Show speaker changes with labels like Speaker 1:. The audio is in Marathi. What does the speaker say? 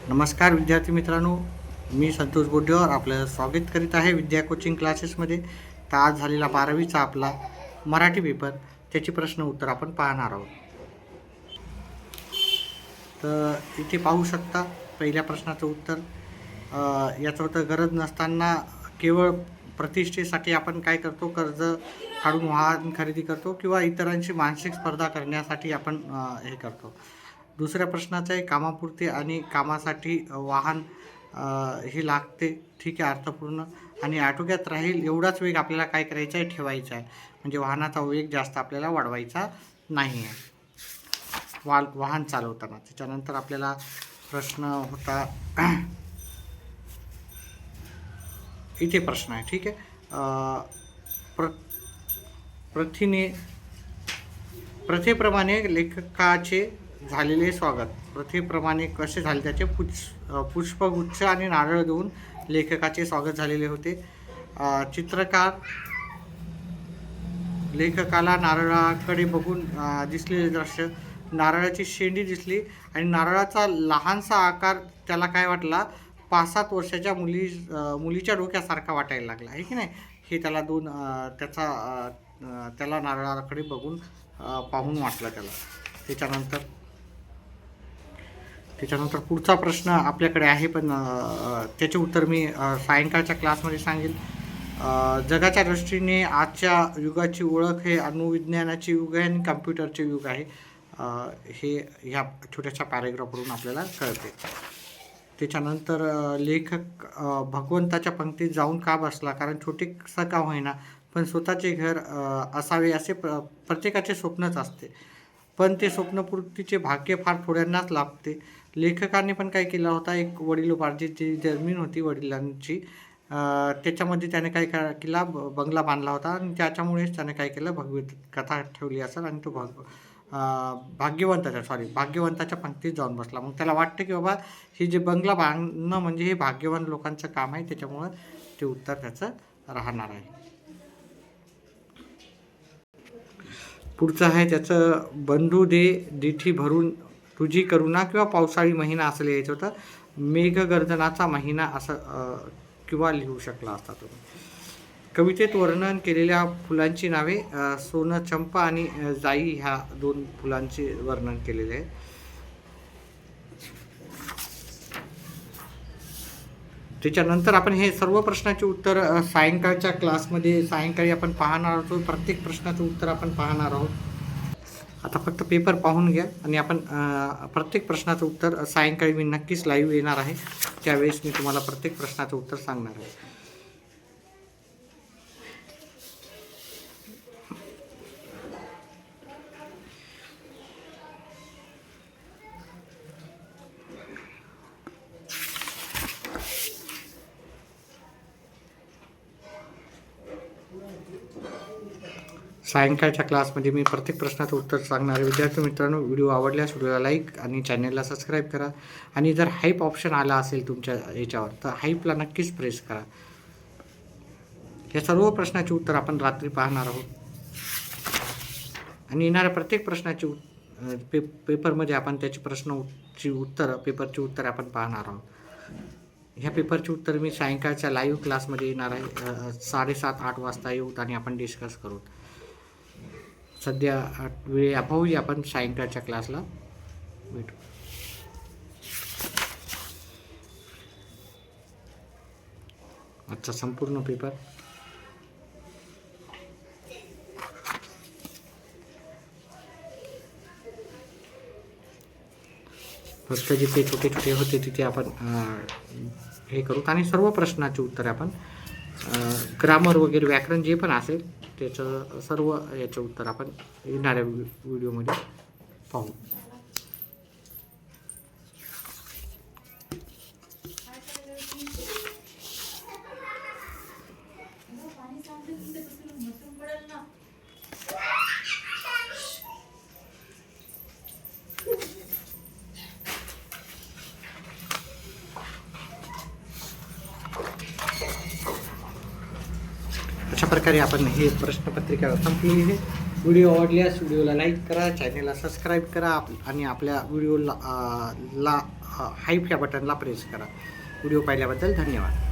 Speaker 1: नमस्कार विद्यार्थी मित्रांनो, मी संतोष बोड्डेवर आपलं स्वागत करीत आहे विद्या कोचिंग क्लासेसमध्ये. तर आज झालेला 12वीचा आपला मराठी पेपर, त्याची प्रश्न उत्तर आपण पाहणार आहोत. तर इथे पाहू शकता पहिल्या प्रश्नाचं उत्तर. याचं उत्तर, गरज नसताना केवळ प्रतिष्ठेसाठी आपण काय करतो, कर्ज काढून वाहन खरेदी करतो किंवा इतरांशी मानसिक स्पर्धा करण्यासाठी आपण हे करतो. दुसऱ्या प्रश्नाचं आहे, कामापुरते आणि कामासाठी वाहन हे लागते, ठीक आहे, अर्थपूर्ण आणि आटोक्यात राहील एवढाच वेग आपल्याला काय करायचा आहे, ठेवायचा आहे. म्हणजे वाहनाचा वेग जास्त आपल्याला वाढवायचा नाही आहे वाहन चालवताना. त्याच्यानंतर आपल्याला प्रश्न होता, इथे प्रश्न आहे, ठीक आहे. प्रथेप्रमाणे लेखकाचे झालेले स्वागत. प्रथेप्रमाणे कसे झाले, त्याचे पुष्पगुच्छ आणि नारळ देऊन लेखकाचे स्वागत झालेले होते. चित्रकार लेखकाला नारळाकडे बघून दिसलेले दृश्य, नारळाची शेंडी दिसली आणि नारळाचा लहानसा आकार त्याला काय वाटला, 5-7 वर्षाच्या मुलीच्या डोक्यासारखा वाटायला लागला, आहे की नाही. हे त्याला त्याला नारळाकडे बघून पाहून वाटलं त्याला. त्याच्यानंतर पुढचा प्रश्न आपल्याकडे आहे, पण त्याचे उत्तर मी सायंकाळच्या क्लासमध्ये सांगेल. जगाच्या दृष्टीने आजच्या युगाची ओळख हे अणुविज्ञानाचे युग आहे आणि कम्प्युटरचे युग आहे, हे ह्या छोट्याशा पॅरेग्राफवरून आपल्याला कळते. त्याच्यानंतर लेखक भगवंताच्या पंक्तीत जाऊन का बसला, कारण छोटेसं का होईना पण स्वतःचे घर असावे असे प्रत्येकाचे स्वप्नच असते, पण ते स्वप्नपूर्तीचे भाग्य फार थोड्यांनाच लाभते. लेखकाने पण काय केला होता, एक वडिलोपार्जित जमीन होती वडिलांची, त्याच्यामध्ये त्याने काय केला, बंगला बांधला होता आणि त्याच्यामुळेच त्याने काय केलं, भगवत कथा ठेवली असेल आणि तो भाग्यवंताच्या पंक्तीत जाऊन बसला. मग त्याला वाटतं की बाबा हे जे बंगला बांधणं म्हणजे हे भाग्यवान लोकांचं काम आहे, त्याच्यामुळं ते उत्तर त्याचं राहणार आहे. पुढचं आहे त्याचं, बंधू दे दिठी भरून तुझी करुणा, किंवा पावसाळी महिना असं लिहायचं होतं. मेघगर्जनाचा महिना असं किंवा लिहू शकला असता तुम्ही. कवितेत वर्णन केलेल्या फुलांची नावे, सोनं चंपा आणि जाई ह्या 2 फुलांचे वर्णन केलेले आहे. त्याच्यानंतर आपण हे सर्व प्रश्नाचे उत्तर सायंकाळच्या क्लासमध्ये सायंकाळी आपण पाहणार आहोत. प्रत्येक प्रश्नाचं उत्तर आपण पाहणार आहोत. आता फक्त पेपर पाहून घ्या आणि आपण प्रत्येक प्रश्नाचं उत्तर सायंकाळी मी नक्कीच लाईव्ह येणार आहे, त्यावेळेस मी तुम्हाला प्रत्येक प्रश्नाचं उत्तर सांगणार आहे. सायंकाळच्या क्लासमध्ये मी प्रत्येक प्रश्नाचं उत्तर सांगणार आहे. विद्यार्थी मित्रांनो, व्हिडिओ आवडल्यास व्हिडिओला लाईक आणि चॅनलला सबस्क्राईब करा आणि जर हाईप ऑप्शन आला असेल तुमच्या याच्यावर तर हाईपला नक्कीच प्रेस करा. या सर्व प्रश्नाचे उत्तर आपण रात्री पाहणार आहोत आणि येणाऱ्या प्रत्येक प्रश्नाची पेपरमध्ये आपण त्याची पेपरची उत्तर आपण पाहणार आहोत. ह्या पेपरची उत्तर मी सायंकाळच्या लाईव्ह क्लासमध्ये येणार आहे, 7:30-8 वाजता येऊत आणि आपण डिस्कस करू. सध्या वेळ अभावी आपण सायंकाळच्या क्लासला भेटू. आजचा संपूर्ण पेपर फक्त जिथे छोटे छोटे होते तिथे आपण हे करू आणि सर्व प्रश्नाचे उत्तर आपण ग्रामर वगैरे व्याकरण जे पण असेल त्याचं सर्व याचं उत्तर आपण येणाऱ्या व्हिडिओमध्ये पाहू. अशा प्रकारे आपण हे प्रश्नपत्रिका संपलेली आहे. व्हिडिओ आवडल्यास व्हिडिओला लाईक करा, चॅनलला सबस्क्राईब करा आणि आपल्या व्हिडिओला हाईप या बटनला प्रेस करा. व्हिडिओ पाहिल्याबद्दल धन्यवाद.